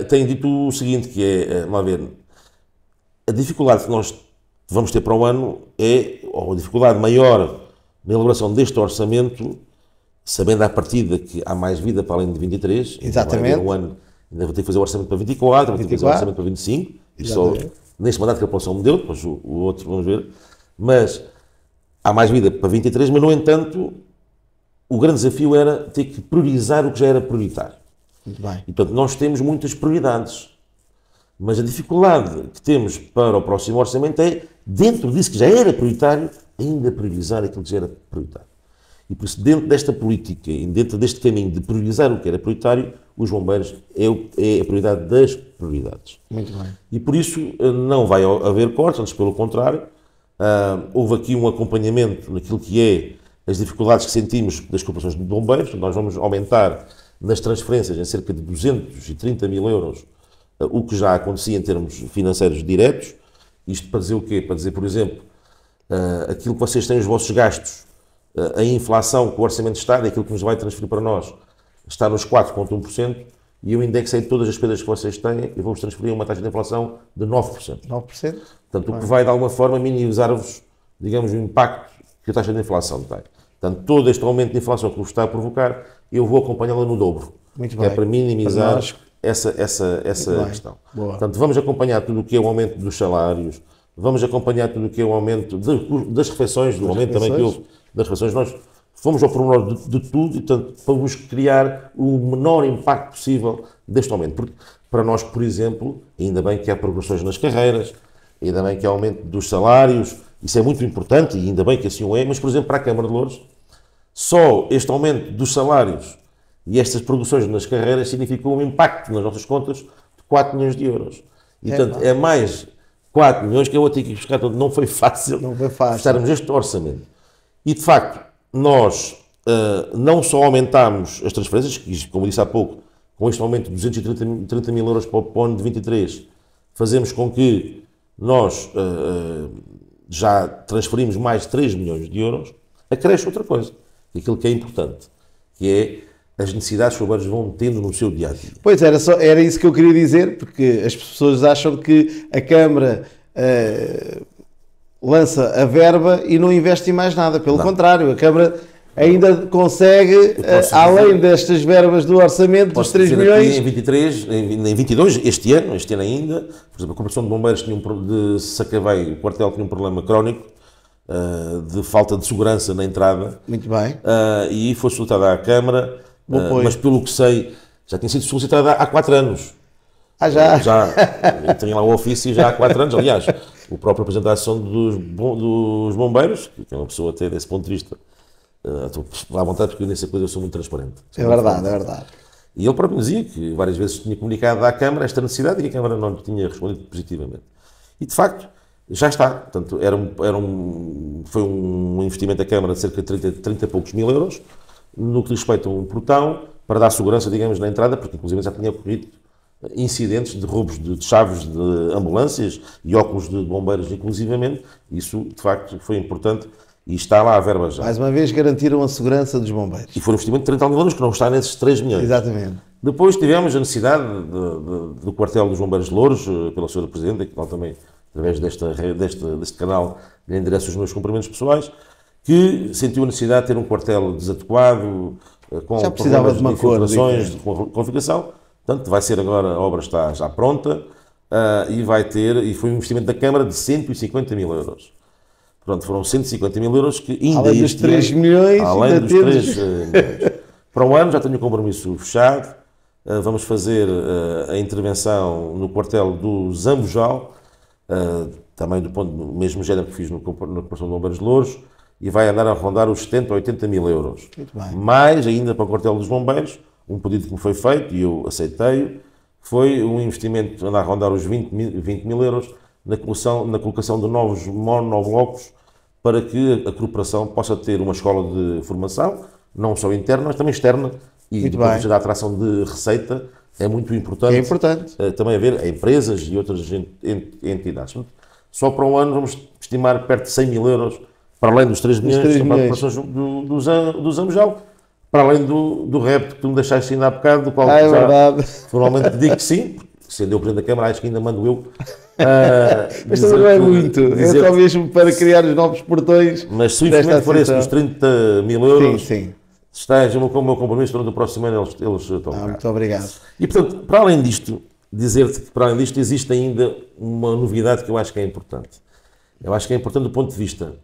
tenho dito o seguinte, que é, vamos ver, a dificuldade que nós vamos ter para o ano ou a dificuldade maior na elaboração deste orçamento, sabendo à partida que há mais vida para além de 23, exatamente. Um ano, ainda vou ter que fazer o orçamento para 24, vou ter que fazer o orçamento para 25, só neste mandato que a população me deu, depois o outro vamos ver, mas há mais vida para 23, mas no entanto o grande desafio era ter que priorizar o que já era prioritário. Muito bem. E portanto nós temos muitas prioridades, mas a dificuldade que temos para o próximo orçamento é, dentro disso que já era prioritário, ainda priorizar aquilo que já era prioritário. E por isso, dentro desta política e dentro deste caminho de priorizar o que era prioritário, os bombeiros é a prioridade das prioridades. Muito bem. E por isso não vai haver cortes, antes pelo contrário. Houve aqui um acompanhamento naquilo que é as dificuldades que sentimos das corporações de bombeiros. Nós vamos aumentar nas transferências em cerca de 230 mil euros o que já acontecia em termos financeiros diretos. Isto para dizer o quê? Para dizer, por exemplo, aquilo que vocês têm os vossos gastos, a inflação que o Orçamento de Estado, aquilo que nos vai transferir para nós, está nos 4,1%, e eu indexei todas as despesas que vocês têm e vou-vos transferir uma taxa de inflação de 9%. 9%? Portanto, o que vai de alguma forma minimizar-vos, digamos, o impacto que a taxa de inflação tem. Portanto, todo este aumento de inflação que vos está a provocar, eu vou acompanhá-la no dobro. Muito que bem. É para minimizar essa questão. Boa. Portanto, vamos acompanhar tudo o que é o aumento dos salários, vamos acompanhar tudo o que é o aumento das refeições, do aumento também que houve das refeições. Nós fomos ao pormenor de tudo e, portanto, para vos criar o menor impacto possível deste aumento. Porque, para nós, por exemplo, ainda bem que há progressões nas carreiras, ainda bem que há aumento dos salários, isso é muito importante e ainda bem que assim o é, mas, por exemplo, para a Câmara de Loures, só este aumento dos salários e estas progressões nas carreiras significou um impacto nas nossas contas de 4 milhões de euros. E, portanto, é mais 4 milhões que eu vou ter que buscar. Não foi fácil fecharmos este orçamento. E, de facto, nós não só aumentámos as transferências, que, como disse há pouco, com este aumento de 230 mil euros para o ano de 23, fazemos com que nós já transferimos mais de 3 milhões de euros, acresce outra coisa, aquilo que é importante, que é as necessidades que os bombeiros vão tendo no seu dia-a-dia. Pois, era isso que eu queria dizer, porque as pessoas acham que a Câmara lança a verba e não investe em mais nada. Pelo contrário, a Câmara ainda consegue, além destas verbas do orçamento, dos 3 milhões... Em 23, em 22, este ano ainda, por exemplo, a Corporação de Bombeiros de Sacavém, o quartel tinha um problema crónico de falta de segurança na entrada. Muito bem. E foi solicitada à Câmara, mas pelo que sei, já tinha sido solicitada há 4 anos. Já? Eu tenho lá o ofício já há 4 anos, aliás, o próprio Presidente da Associação dos Bombeiros, que é uma pessoa até desse ponto de vista, estou à vontade porque nessa coisa eu sou muito transparente. É verdade. E ele próprio dizia que várias vezes tinha comunicado à Câmara esta necessidade e que a Câmara não lhe tinha respondido positivamente. E de facto, já está. Portanto, foi um investimento da Câmara de cerca de 30 e poucos mil euros, no que diz respeito a um portão, para dar segurança, digamos, na entrada, porque inclusive já tinha ocorrido incidentes de roubos de chaves de ambulâncias e óculos de bombeiros, inclusivamente. Isso, de facto, foi importante e está lá a verba já. Mais uma vez garantiram a segurança dos bombeiros. E foi um investimento de 30 mil euros que não está nesses 3 milhões. Exatamente. Depois tivemos a necessidade do quartel dos bombeiros de Louros, pela Sra. Presidente, que também, através deste canal, lhe endereço os meus cumprimentos pessoais, que sentiu a necessidade de ter um quartel desadequado, com já precisava de uma infiltrações, de configuração. Portanto, vai ser agora, a obra está já pronta, e foi um investimento da Câmara de 150 mil euros. Pronto, foram 150 mil euros que ainda além dos 3 milhões, além dos 3 milhões. Para o ano já tenho o compromisso fechado. Vamos fazer a intervenção no quartel do Zambojal, também do mesmo género que fiz na Corporação de Bombeiros de Louros, e vai andar a rondar os 70 ou 80 mil euros. Muito bem. Mais ainda para o quartel dos bombeiros, um pedido que me foi feito e eu aceitei, foi um investimento andar a rondar os 20 mil euros na colocação de novos monoblocos para que a corporação possa ter uma escola de formação, não só interna, mas também externa, e do ponto de vista da atração de receita é muito importante. É importante. Também haver empresas e outras entidades. Só para um ano vamos estimar perto de 100 mil euros, para além dos 3 milhões para corporações do Zambojal, para além do repto que tu me deixaste ainda há bocado, do qual é já verdade. formalmente digo que sim, sendo eu Presidente da Câmara, acho que ainda mando eu. Mas também não é muito, é só mesmo para criar os novos portões. Mas se o investimento for esse, dos 30 mil euros, sim. Estás com o meu compromisso, durante o próximo ano eles estão cá. Muito obrigado. E portanto, para além disto, dizer-te que para além disto existe ainda uma novidade que eu acho que é importante. Eu acho que é importante do ponto de vista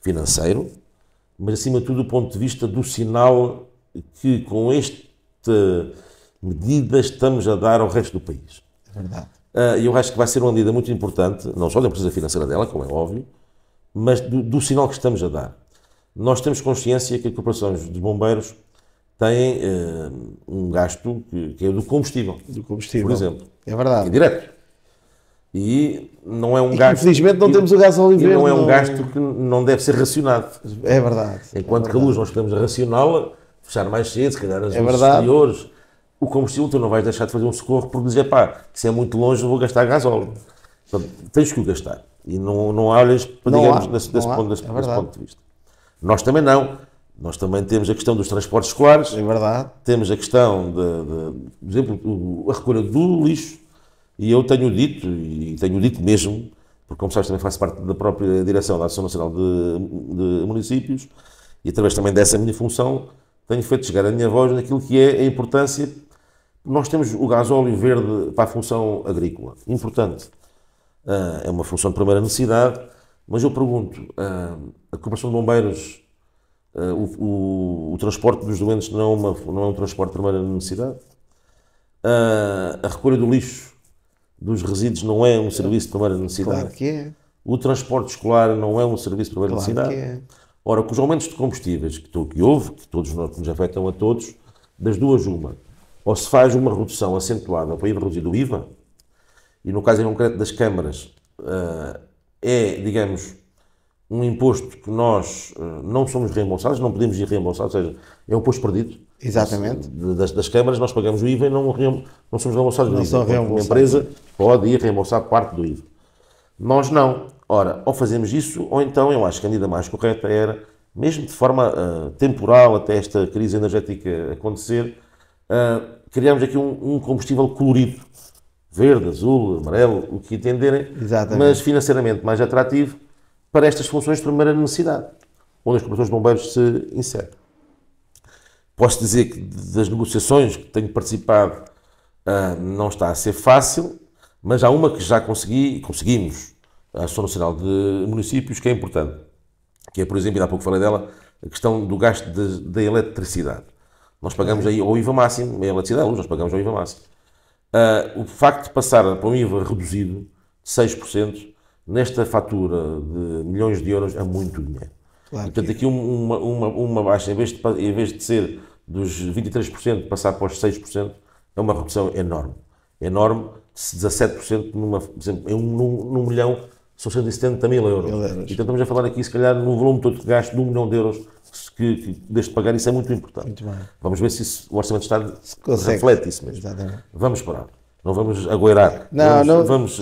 financeiro, mas acima de tudo do ponto de vista do sinal que com esta medida estamos a dar ao resto do país. É verdade. Eu acho que vai ser uma medida muito importante, não só da empresa financeira dela, como é óbvio, mas do sinal que estamos a dar. Nós temos consciência que as corporações de bombeiros têm um gasto que é do combustível. Do combustível. Por exemplo. É verdade. É direto. E não é um gasto... Infelizmente não temos o gás óleo verde. Não é um gasto que não deve ser racionado. É verdade. Enquanto que a luz nós podemos racioná-la, fechar mais cedo, se calhar as luzes verdade. exteriores. O combustível tu não vais deixar de fazer um socorro porque dizer, se é muito longe eu vou gastar gás óleo. Portanto, tens que o gastar. E não olhas, digamos, desse ponto de vista. Nós também não. Nós também temos a questão dos transportes escolares. É verdade. Temos a questão, por exemplo, a recolha do lixo. E eu tenho dito, e tenho dito mesmo, porque como sabes também faço parte da própria direção da Associação Nacional de Municípios, e através também dessa minha função, tenho feito chegar a minha voz naquilo que é a importância. Nós temos o gasóleo verde para a função agrícola. Importante. É uma função de primeira necessidade. Mas eu pergunto, a Corporação de Bombeiros, o transporte dos doentes não é um transporte de primeira necessidade? A recolha do lixo, dos resíduos, não é um serviço de primeira necessidade? Claro que é. O transporte escolar não é um serviço de primeira necessidade? Que é. Ora, com os aumentos de combustíveis que houve, que todos nós nos afetam a todos, das duas uma, ou se faz uma redução acentuada para ir reduzido o IVA, e no caso em concreto das câmaras, digamos, um imposto que nós não somos reembolsados, não podemos ir reembolsar, ou seja, é um imposto perdido. Exatamente. Das câmaras nós pagamos o IVA e não somos reembolsados do IVA. Uma empresa pode ir reembolsar parte do IVA. Nós não. Ora, ou fazemos isso, ou então eu acho que a medida mais correta era, mesmo de forma temporal, até esta crise energética acontecer, criarmos aqui um combustível colorido. Verde, azul, amarelo, o que entenderem, mas financeiramente mais atrativo para estas funções de primeira necessidade, onde as corporações de bombeiros se inserem. Posso dizer que das negociações que tenho participado não está a ser fácil, mas há uma que já conseguimos, a Associação Nacional de Municípios, que é importante, que é, por exemplo, ainda há pouco falei dela, a questão do gasto da eletricidade. Nós pagamos aí ao IVA máximo, a eletricidade, nós pagamos ao IVA máximo. O facto de passar para um IVA reduzido de 6%, nesta fatura de milhões de euros, é muito dinheiro. Claro. E, portanto, aqui uma baixa, em vez de ser dos 23% passar para os 6%, é uma redução enorme. Enorme, 17% por exemplo, num milhão são 170 mil euros. Então estamos a falar aqui, se calhar, num volume todo de gasto de 1 milhão de euros que deixe de pagar, isso é muito importante. Muito bem. Vamos ver se isso, o Orçamento de Estado consegue. reflete isso mesmo. Exatamente. Vamos esperar. Não vamos agoirar. Não. Vamos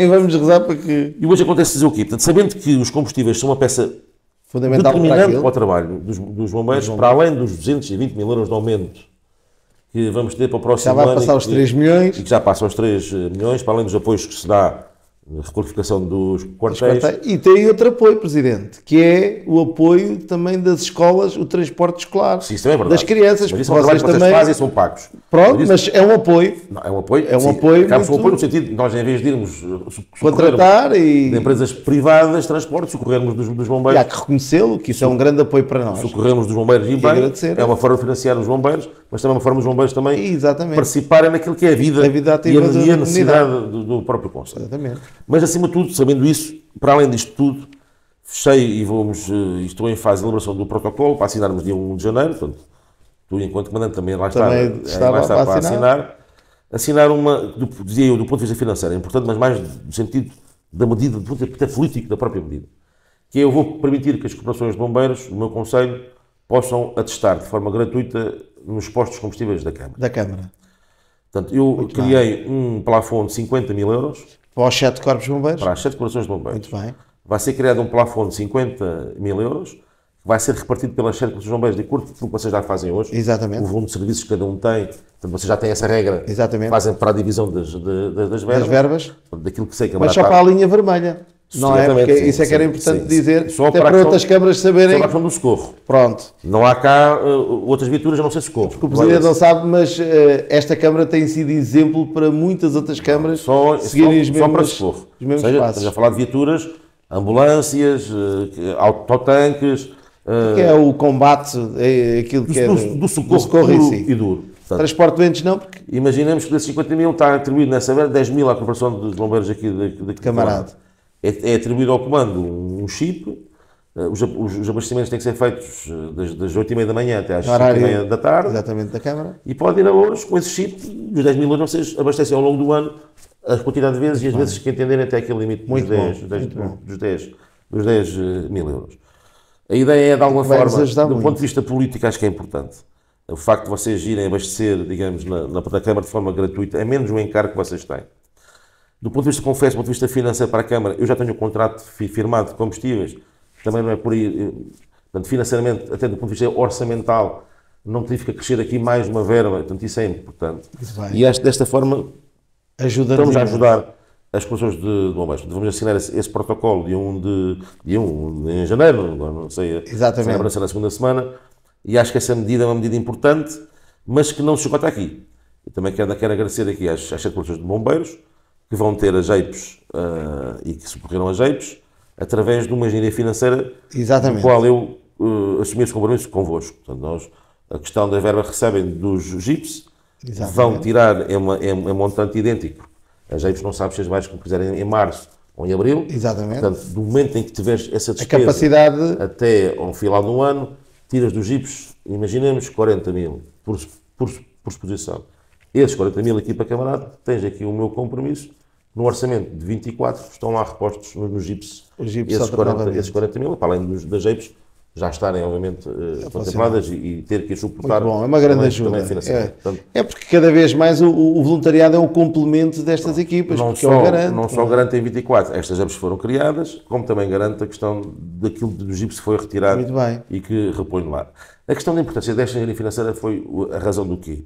vamos rezar para que... E hoje acontece dizer o quê? Portanto, sabendo que os combustíveis são uma peça fundamental determinante para o trabalho dos bombeiros, para além dos 220 mil euros de aumento que vamos ter para o próximo ano. Já vai passar os 3 milhões. E que já passa aos 3 milhões, para além dos apoios que se dá na requalificação dos quartéis. E tem outro apoio, Presidente, que é o apoio também das escolas, o transporte escolar. Sim, isso também é verdade. Das crianças. Mas isso é um trabalho que vocês fazem e são pagos. Pronto, mas é um apoio. Não, é um apoio. É um apoio. Acaba um apoio no sentido de nós, em vez de irmos contratar e de empresas privadas de transporte, socorrermos dos bombeiros. E há que reconhecê-lo, que isso é um grande apoio para nós. Socorremos dos bombeiros e bem, é uma forma de financiar os bombeiros, mas também é uma forma dos bombeiros também participarem naquilo que é a vida ativa e a necessidade do próprio conselho. Exatamente. Mas, acima de tudo, sabendo isso, para além disto tudo, fechei e estou em fase de elaboração do protocolo para assinarmos dia 1 de janeiro, portanto, tu, enquanto comandante, também lá está para assinar uma, dizia eu, do ponto de vista financeiro, é importante, mas mais no sentido da medida, do ponto de vista político da própria medida, que eu vou permitir que as corporações de bombeiros, o meu conselho, possam atestar de forma gratuita nos postos de combustíveis da Câmara. Portanto, eu criei um plafond de 50 mil euros. Para os 7 corpos de bombeiros? Para as 7 corporações de bombeiros. Muito bem. Vai ser criado um plafond de 50 mil euros, que vai ser repartido pelas 7 corporações de bombeiros de acordo com aquilo que vocês já fazem hoje. Exatamente. O volume de serviços que cada um tem. Portanto, vocês já têm essa regra. Exatamente. Fazem para a divisão das verbas. Daquilo que sei que mas só para a linha vermelha. Não é? Porque isso é que era importante dizer, só até para outras câmaras saberem. Só para a questão do socorro. Pronto. Não há cá outras viaturas a não ser socorro. Porque o Presidente não sabe, mas esta Câmara tem sido exemplo para muitas outras câmaras seguirem os mesmos, para socorro. Os mesmos passos. Estamos a falar de viaturas, ambulâncias, autotanques. Que é o combate, aquilo que é do socorro em si. E duro. Portanto, transporte de doentes não, porque... Imaginemos que desses 50 mil está atribuído nessa verba 10 mil à corporação dos bombeiros aqui de Camarada. É atribuído ao comando um chip, os abastecimentos têm que ser feitos das 8h30 da manhã até às 5h30 da tarde. Exatamente, da Câmara. E pode ir a Louros com esse chip, os 10 mil euros, vocês abastecem ao longo do ano a quantidade de vezes e as vezes que entenderem até aquele limite dos 10 mil euros. A ideia é, de alguma forma, do ponto de vista político, acho que é importante. O facto de vocês irem abastecer, digamos, na Câmara de forma gratuita, é menos um encargo que vocês têm. Do ponto de vista, confesso, do ponto de vista financeiro para a Câmara, eu já tenho um contrato firmado de combustíveis, também não é por aí, portanto, financeiramente, até do ponto de vista orçamental, não significa crescer aqui mais uma verba, portanto, isso é importante. E acho que desta forma estamos a ajudar as corporações de bombeiros. Vamos assinar esse protocolo em janeiro, não sei, exatamente. Se na segunda semana, e acho que essa medida é uma medida importante, mas que não chegou até aqui. Eu também quero agradecer aqui às 7 corporações de bombeiros, que vão ter as EIPs e que socorreram as EIPs, através de uma engenharia financeira, exatamente, no qual eu assumi esse compromisso convosco. Portanto, a questão da verba recebem dos JIPs, vão tirar em montante idêntico. As EIPs não sabem se as vais quiserem em março ou em abril. Exatamente. Portanto, do momento em que tiveres essa despesa, a capacidade, até ao final do ano, tiras dos JIPs, imaginemos, 40 mil por exposição. Esses 40 mil aqui para camarada, tens aqui o meu compromisso. No orçamento de 24 estão lá repostos nos JIPs esses 40 mil, para além das JIPs já estarem, obviamente, contempladas e ter que suportar. Muito bom, é uma grande ajuda. É porque cada vez mais o voluntariado é um complemento destas equipas, não só garante em 24, estas JIPs foram criadas, como também garante a questão daquilo dos JIPs que foi retirado e que repõe lá. A questão da importância desta engenharia financeira foi a razão do quê?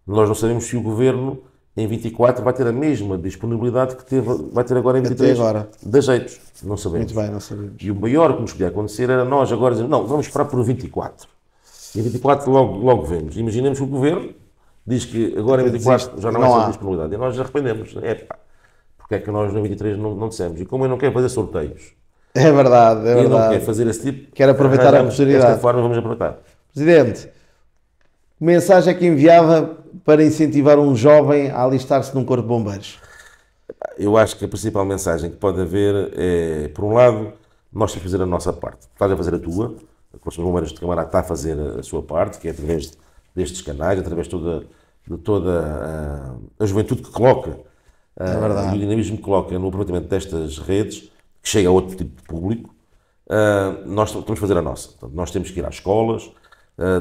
Nós não sabemos se o Governo em 24 vai ter a mesma disponibilidade que vai ter agora em 23 das JIPs. Não sabemos. Muito bem, não sabemos. E o maior que nos podia acontecer era nós agora dizer, não, vamos esperar por 24. E em 24 logo vemos. Imaginemos que o Governo diz que agora em 24 já não há essa disponibilidade. E nós arrependemos. Porque é que nós em 23 não dissemos? E como eu não quero fazer sorteios. É verdade, é verdade. E não quero fazer esse tipo. Quero aproveitar a oportunidade. Desta forma vamos aproveitar. Presidente, que mensagem é que enviava para incentivar um jovem a alistar-se num corpo de bombeiros? Eu acho que a principal mensagem que pode haver é, por um lado, nós temos que fazer a nossa parte. Estás a fazer a tua, a Corporação de Bombeiros de Camarada está a fazer a sua parte, que é através destes canais, através de toda a juventude que coloca, e o dinamismo que coloca no aproveitamento destas redes, que chega a outro tipo de público, nós temos que fazer a nossa. Portanto, nós temos que ir às escolas,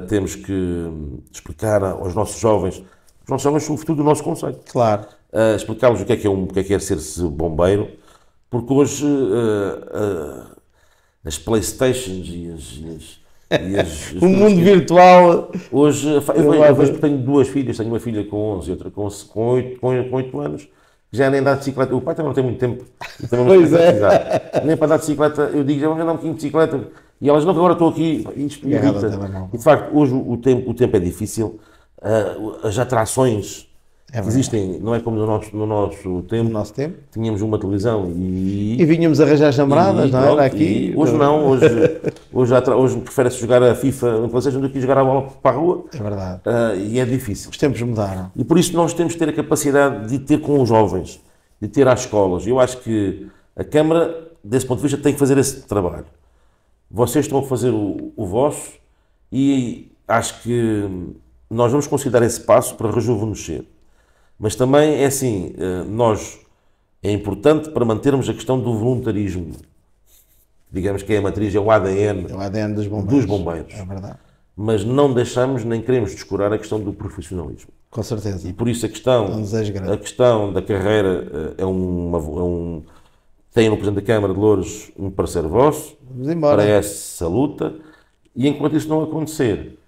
temos que explicar aos nossos jovens, os nossos jovens são o futuro do nosso conceito. Claro. Explicar-lhes o que é ser-se bombeiro, porque hoje as Playstations o mundo virtual. Hoje, eu vejo que tenho duas filhas, tenho uma filha com 11 e outra com 8 anos, já nem dá de bicicleta. O pai também não tem muito tempo. Pois é. Nem para dar de bicicleta, eu digo, já vamos andar um bocadinho de bicicleta. E elas, não, que agora estou aqui. E de facto, hoje o tempo é difícil. As atrações que existem, não é como no nosso tempo. No nosso tempo. Tínhamos uma televisão e vínhamos arranjar as namoradas, não era? Aqui. Hoje não, hoje prefere-se jogar a FIFA no PlayStation do que jogar a bola para a rua. É verdade. E é difícil. Os tempos mudaram. E por isso nós temos que ter a capacidade de ter com os jovens, de ter às escolas. Eu acho que a Câmara, desse ponto de vista, tem que fazer esse trabalho. Vocês estão a fazer o vosso e acho que nós vamos considerar esse passo para rejuvenescer. Mas também é assim, é importante para mantermos a questão do voluntarismo. Digamos que é a matriz, é o ADN, dos bombeiros. É verdade. Mas não deixamos nem queremos descurar a questão do profissionalismo. Com certeza. E por isso a questão da carreira tem no Presidente da Câmara de Louros um parceiro vosso para essa luta, e enquanto isso não acontecer,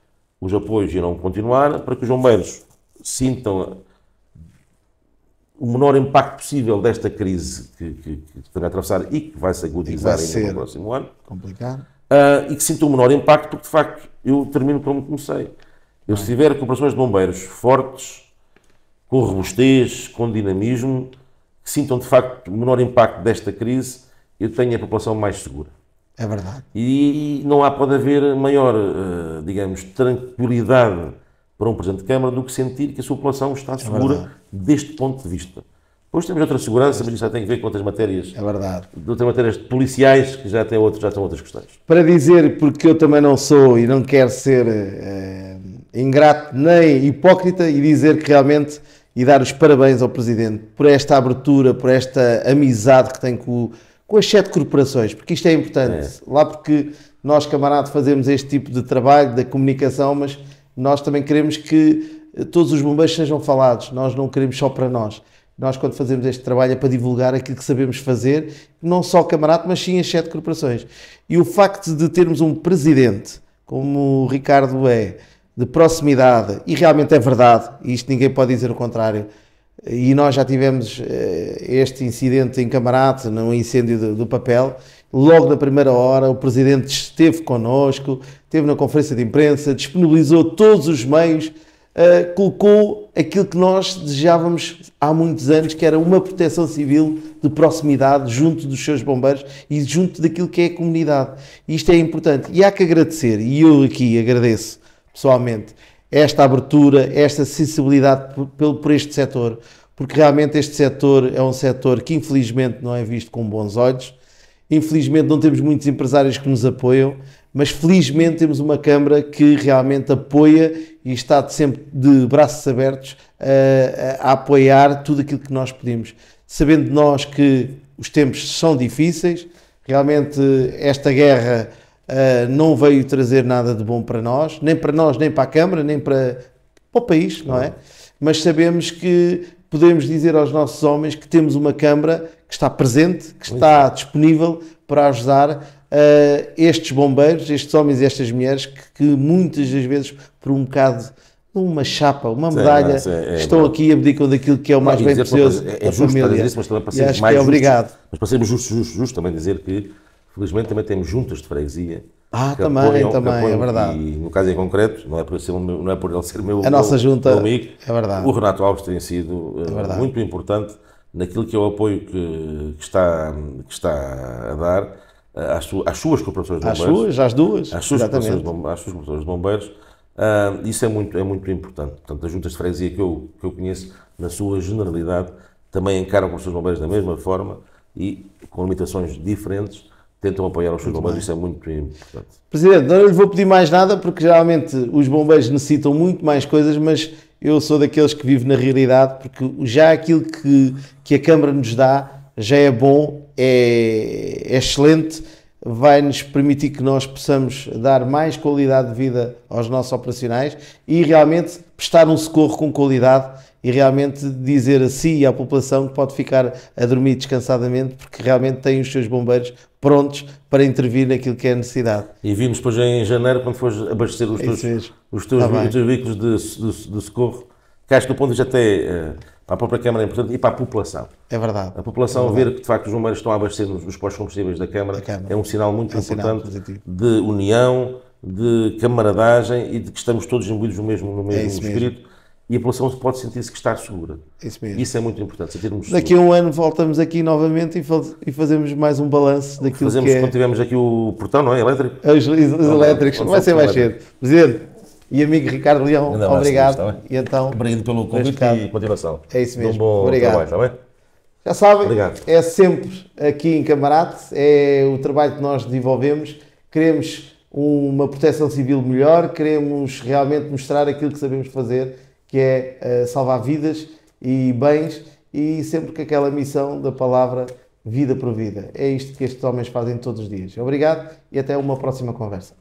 os apoios irão continuar para que os bombeiros sintam o menor impacto possível desta crise que estão a atravessar e que vai se agudizar ainda no próximo ano. Complicado. E que sintam o menor impacto, porque de facto eu termino como comecei. Se tiver corporações de bombeiros fortes, com robustez, com dinamismo, que sintam de facto o menor impacto desta crise, eu tenho a população mais segura. É verdade. E não pode haver maior, digamos, tranquilidade para um Presidente de Câmara do que sentir que a sua população está segura deste ponto de vista. Depois temos outra segurança, mas isso já tem a ver com outras matérias. É verdade. De outras matérias policiais que já são outras questões. Para dizer, porque eu também não sou e não quero ser ingrato nem hipócrita, e dizer que realmente, e dar os parabéns ao Presidente por esta abertura, por esta amizade que tem com as 7 corporações, porque isto é importante. Lá porque nós, camaradas, fazemos este tipo de trabalho da comunicação, mas nós também queremos que todos os bombeiros sejam falados. Nós não queremos só para nós. Nós, quando fazemos este trabalho, é para divulgar aquilo que sabemos fazer, não só o camarada, mas sim as 7 corporações. E o facto de termos um presidente, como o Ricardo de proximidade, e realmente é verdade, e isto ninguém pode dizer o contrário, e nós já tivemos este incidente em Camarate, no incêndio do papel, logo na primeira hora o presidente esteve connosco, esteve na conferência de imprensa, disponibilizou todos os meios, colocou aquilo que nós desejávamos há muitos anos, que era uma proteção civil de proximidade junto dos seus bombeiros e junto daquilo que é a comunidade. E isto é importante. E há que agradecer, e eu aqui agradeço pessoalmente, esta abertura, esta sensibilidade por este setor, porque realmente este setor é um setor que infelizmente não é visto com bons olhos. Infelizmente não temos muitos empresários que nos apoiam, mas felizmente temos uma Câmara que realmente apoia e está sempre de braços abertos a apoiar tudo aquilo que nós pedimos. Sabendo nós que os tempos são difíceis, realmente esta guerra não veio trazer nada de bom para nós, nem para a Câmara, nem para o país, não é? Mas sabemos que podemos dizer aos nossos homens que temos uma Câmara que está presente, que está disponível para ajudar estes bombeiros, estes homens e estas mulheres que muitas das vezes, por um bocado, uma chapa, uma medalha, estão aqui e abdicam daquilo que é o mais bem precioso da família. Isso, mas também para e acho que é obrigado. Mas para sermos justos, também dizer que, felizmente, também temos juntas de freguesia. Também, é verdade. E no caso em concreto, não é por ele ser meu, a nossa junta, meu amigo, é verdade. O Renato Alves tem sido muito importante naquilo que é o apoio que está a dar às suas corporações de bombeiros. Às duas, às suas corporações de bombeiros. Isso é muito importante. Portanto, as juntas de freguesia que eu conheço, na sua generalidade, também encaram com os seus bombeiros da mesma forma e com limitações diferentes, tentam apoiar os seus bombeiros, isso é muito importante. Presidente, não lhe vou pedir mais nada, porque geralmente os bombeiros necessitam muito mais coisas, mas eu sou daqueles que vive na realidade, porque já aquilo que a Câmara nos dá já é bom, é excelente, vai-nos permitir que nós possamos dar mais qualidade de vida aos nossos operacionais e realmente prestar um socorro com qualidade e realmente dizer a si e à população que pode ficar a dormir descansadamente, porque realmente tem os seus bombeiros prontos para intervir naquilo que é a necessidade. E vimos depois em janeiro, quando fores abastecer os teus veículos de socorro, que acho que do ponto de vista até para a própria Câmara é importante e para a população. É verdade. A população ver que de facto os bombeiros estão a abastecer os postos combustíveis da Câmara é um sinal muito importante de união, de camaradagem e de que estamos todos imbuídos no mesmo espírito. E a população pode sentir-se que está segura. Isso mesmo. Isso é muito importante, sentirmos Daqui a um ano voltamos aqui novamente e fazemos mais um balanço daquilo que é... Quando tivermos aqui o portão, não é? Elétrico? Os elétricos, vai ser mais cedo. Presidente e amigo Ricardo Leão, obrigado. E então, obrigado pelo convite e continuação. É isso mesmo. Um bom obrigado. Trabalho, está bem? Já sabem, obrigado. É sempre aqui em Camarate, é o trabalho que nós desenvolvemos. Queremos uma proteção civil melhor, queremos realmente mostrar aquilo que sabemos fazer, que é salvar vidas e bens, e sempre com aquela missão da palavra vida por vida. É isto que estes homens fazem todos os dias. Obrigado e até uma próxima conversa.